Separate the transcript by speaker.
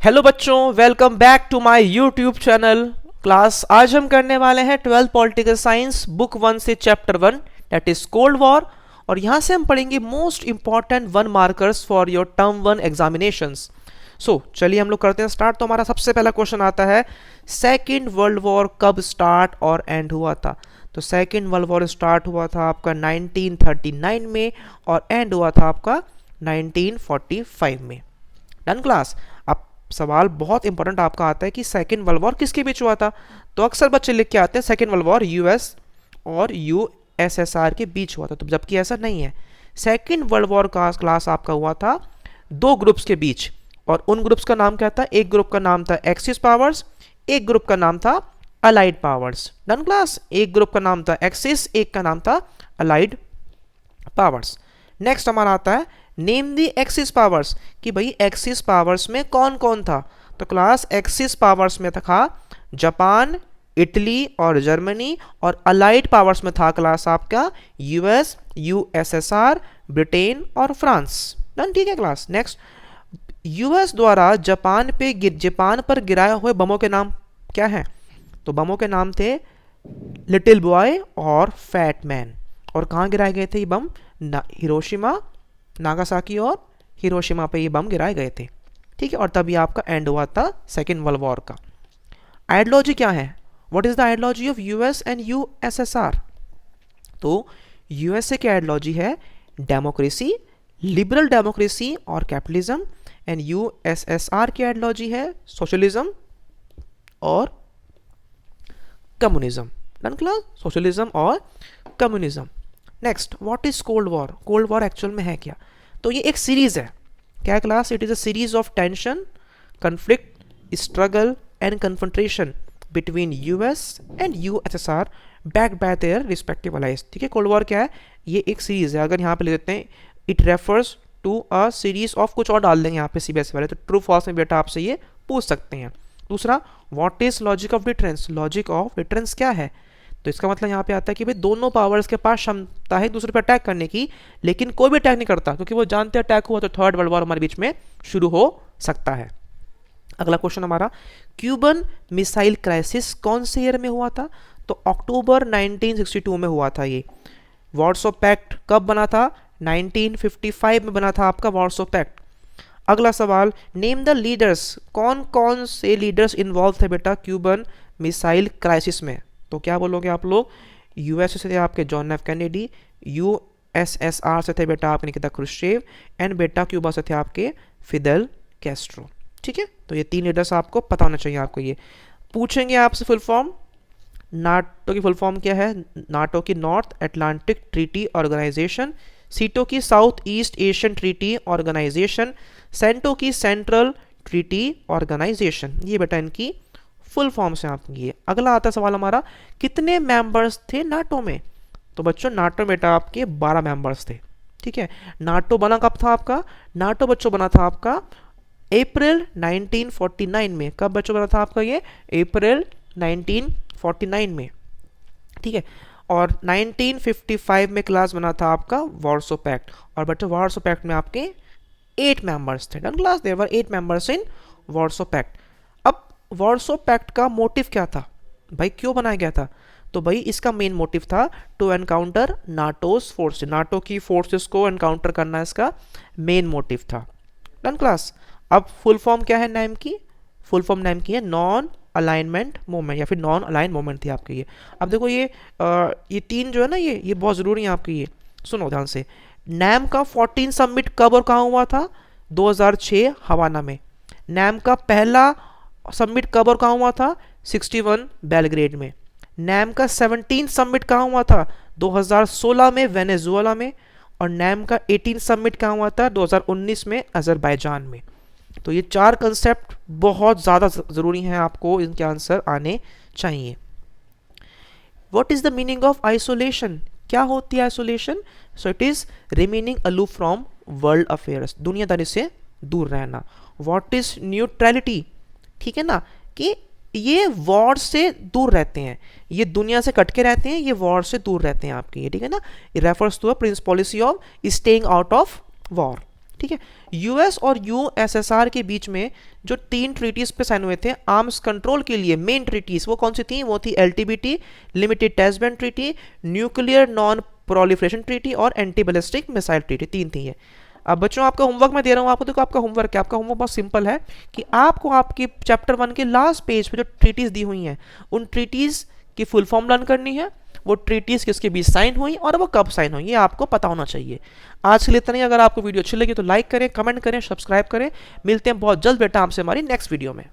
Speaker 1: Hello बच्चों, welcome back to my YouTube channel. Class आज हम करने वाले हैं 12th पॉलिटिकल साइंस बुक 1 से chapter 1 that is cold war. और यहाँ से हम पढ़ेंगे most important 1 markers for your term 1 examinations. So चलिए हम लोग करते हैं स्टार्ट। तो हमारा सबसे पहला क्वेश्चन आता है, सेकेंड वर्ल्ड वॉर कब स्टार्ट और एंड हुआ था? तो सेकेंड वर्ल्ड वॉर स्टार्ट हुआ था आपका 1939 में और एंड हुआ था आपका 1945 में। Done class. अब सवाल बहुत इंपॉर्टेंट आपका आता है कि सेकेंड वर्ल्ड वॉर किसके बीच हुआ था। तो अक्सर बच्चे लिख के आते हैं सेकेंड वर्ल्ड वॉर यूएस और यूएसएसआर के बीच हुआ था, तो जबकि ऐसा नहीं है। सेकेंड वर्ल्ड वॉर का क्लास आपका हुआ था दो ग्रुप्स के बीच, और उन ग्रुप्स का नाम क्या था? एक ग्रुप का नाम था एक्सिस पावर्स, एक ग्रुप का नाम था अलाइड पावर्स। Done class. एक ग्रुप का नाम था एक्सिस, एक का नाम था अलाइड पावर्स। नेक्स्ट हमारा आता है नेम दी एक्सिस पावर्स, कि भाई एक्सिस पावर्स में कौन कौन था। तो क्लास एक्सिस पावर्स में था जापान, इटली और जर्मनी, और अलाइड पावर्स में था क्लास आपका यूएस, यूएसएसआर, ब्रिटेन और फ्रांस। डन, ठीक है क्लास। नेक्स्ट, यूएस द्वारा जापान पर गिराए हुए बमों के नाम क्या हैं? तो बमों के नाम थे लिटिल बॉय और फैट मैन। और कहाँ गिराए गए थे ये बम? हिरोशिमा, नागासाकी और हिरोशिमा पे ये बम गिराए गए थे। ठीक है, और तभी आपका एंड हुआ था सेकेंड वर्ल्ड वॉर का। आइडियोलॉजी क्या है? What is the ideology of US and USSR? तो यूएसए की आइडियोलॉजी है डेमोक्रेसी, लिबरल डेमोक्रेसी और कैपिटलिज्म, एंड यूएसएसआर की आइडियोलॉजी है सोशलिज्म और कम्युनिज्म। डन क्लास, सोशलिज्म और communism. Next, what is cold war? Cold war actual में है क्या? तो ये एक सीरीज है। क्या class? It is a series of tension, conflict, struggle and confrontation between US and USSR backed by their respective allies. ठीक है, कोल्ड वॉर क्या है? ये एक सीरीज है। अगर यहाँ पे ले देते हैं it refers to a series of, कुछ और डाल देंगे यहाँ पे सीबीएसई वाले, तो ट्रू फॉल्स में बेटा आपसे ये पूछ सकते हैं। दूसरा, what is logic of deterrence? Logic of deterrence क्या है? तो इसका मतलब यहाँ पे आता है कि भाई दोनों पावर्स के पास क्षमता है एक दूसरे पर अटैक करने की, लेकिन कोई भी अटैक नहीं करता, क्योंकि वो जानते हैं अटैक हुआ तो थर्ड वर्ल्ड वॉर हमारे बीच में शुरू हो सकता है। अगला क्वेश्चन हमारा, क्यूबन मिसाइल क्राइसिस कौन से ईयर में हुआ था? तो अक्टूबर 1962 में हुआ था ये। वार्सो पैक्ट कब बना था? 1955 में बना था आपका वार्सो पैक्ट। अगला सवाल, नेम द लीडर्स, कौन कौन से लीडर्स इन्वॉल्व थे बेटा क्यूबन मिसाइल क्राइसिस में? तो क्या बोलोगे आप लोग? यूएसए से थे आपके जॉन एफ कैनेडी, यूएसएसआर से थे बेटा आपके निकिता क्रुश्चेव, एंड बेटा क्यूबा से थे आपके फिडेल कैस्ट्रो। ठीक है, तो ये तीन लीडर्स आपको पता होना चाहिए। आपको ये पूछेंगे आपसे फुल फॉर्म। नाटो की फुल फॉर्म क्या है? नाटो की north Atlantic treaty organization, SEATO की South East Asian Treaty Organization, CENTO की सेंट्रल ट्रीटी ऑर्गेनाइजेशन। ये बेटा इनकी फुल फॉर्म से आपकी है। अगला आता है सवाल हमारा, कितने मेंबर्स थे नाटो में? तो बच्चों नाटो बेटा आपके 12 मेंबर्स थे। ठीक है, नाटो बना कब था आपका? नाटो बच्चों बना था आपका अप्रैल 1949 में। कब बच्चों बना था आपका ये? अप्रैल 1949 में। ठीक है, और 1955 में क्लास बना था आपका वार्सो पैक्ट, और बच्चों वार्सो पैक्ट में आपके 8 मेंबर्स थे। Done class, there were 8 members in Warsaw Pact. अब वार्सो पैक्ट का मोटिव क्या था भाई, क्यों बनाया गया था? तो भाई इसका मेन मोटिव था टू एनकाउंटर नाटोस फोर्स, नाटो की फोर्सेस को एनकाउंटर करना इसका मेन मोटिव था। Done class. अब फुल फॉर्म क्या है नाम की? फुल फॉर्म नाम की है नॉन अलाइनमेंट मूवमेंट, या फिर नॉन अलाइन मूवमेंट थी आपकी ये। अब देखो ये तीन जो है ना, ये बहुत ज़रूरी है आपकी। ये सुनो ध्यान से। नैम का 14 समिट कब और कहाँ हुआ था? 2006 हवाना में। नैम का पहला समिट कब और कहाँ हुआ था? 61 बेलग्रेड में। नैम का 17 समिट कहाँ हुआ था? 2016 में वेनेजुएला में। और नैम का 18 समिट कहाँ हुआ था? 2019 में अजरबैजान में। तो ये चार कंसेप्ट बहुत ज़्यादा ज़रूरी हैं, आपको इनके आंसर आने चाहिए। What is the meaning of isolation? क्या होती है isolation? So it is remaining aloof from world affairs, दुनियादारी से दूर रहना। What is neutrality? ठीक है ना, कि ये वॉर से दूर रहते हैं, ये दुनिया से कट के रहते हैं, ये वॉर से दूर रहते हैं आपके, ये ठीक है ना। Refers to a prince policy of staying out of war. ठीक है। यूएस और यूएसएसआर के बीच में जो 3 ट्रीटीज पे साइन हुए थे आर्म्स कंट्रोल के लिए, मेन ट्रीटीज वो कौन सी थी? वो थी LTBT, limited test band treaty, nuclear non proliferation treaty और एंटी बैलिस्टिक मिसाइल ट्रीटी, 3 थी ये। अब बच्चों आपका होमवर्क मैं दे रहा हूँ आपको, देखो आपका होमवर्क है, आपका होमवर्क बहुत सिंपल है कि आपको आपके चैप्टर 1 के लास्ट पेज पे जो ट्रीटीज दी हुई हैं उन ट्रीटीज की फुल फॉर्म लर्न करनी है, वो ट्रीटीज किसके बीच साइन हुई और वो कब साइन हुई, ये आपको पता होना चाहिए। आज के लिए इतना ही। अगर आपको वीडियो अच्छी लगी तो लाइक करें, कमेंट करें, सब्सक्राइब करें। मिलते हैं बहुत जल्द बेटा आपसे हमारी नेक्स्ट वीडियो में।